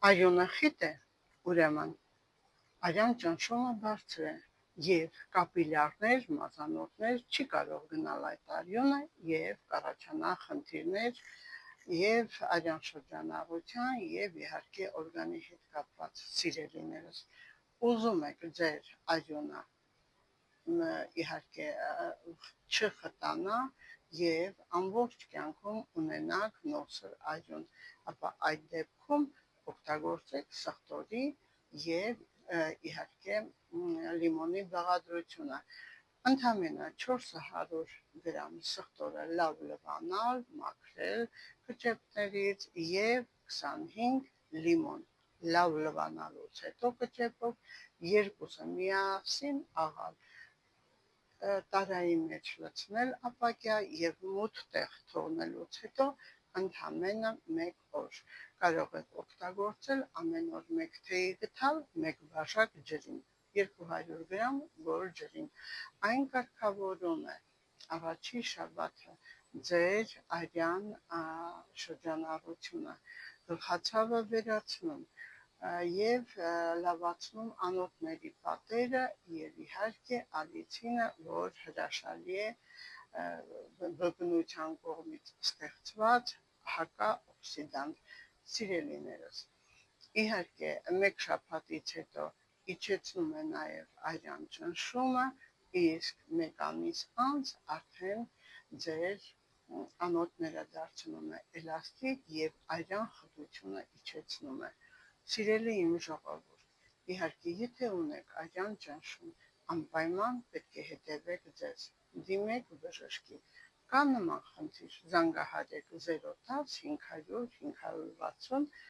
Այոնը խիտ է, ուրեմն արյան ճնշումը բարձր է և կապիլյարներ, մազանոթներ չի կարող գնալ այդ արյունը և կառաջանա խնդիրներ և արյան շրջանառության և իհարկե օրգանի հետ կապված սիրելիներս։ Ուզում եք ձեր արյունը իհարկե չխտանա և ամբողջ կյանքում ունենաք նոսր արյուն, ապա այդ դեպքում օգտագործեք սխտորի և իհարկե լիմոնի բաղադրությունը։ Ընդամենը 400 գրամ սխտորը լավ լվանալ, մաքրել կճեպներից և 25 լիմոն լավ լվանալուց հետո կճեպով երկուսը միասին աղալ, տարայի մեջ լցնել ապակյա և մութ տեղ թողնելուց հետո ընդամենը 1 օր կարող եք օգտագործել ամեն օր 1 թեյի գթալ 1 բաժակ ջրին, 200 գրամ բոր ջրին։ Այն կարգավորում է առաջին շաբաթը ձեր արյան շրջանառությունը, գլխացավը վերացնում և լավացնում անոթների պատերը և իհարկե ալիցինը, որ հրաշալի է բնության կողմից ստեղծված հակաօքսիդանտ։ Սիրելիներս, իհարկե 1 շաբաթից հետո իջեցնում է նաև արյան ճնշումը, իսկ 1 ամիս անց արդեն ձեր անոթները դարձնում է էլաստիկ և արյան խտությունը իջեցնում է։ Սիրելի իմ ժողովուրդ, իհարկե եթե ունեք արյան ճնշում, անպայման պետք է հետևեք ձեզ, դիմեք բժշկի, կա նման խնդիր, զանգահարեք 010 500 560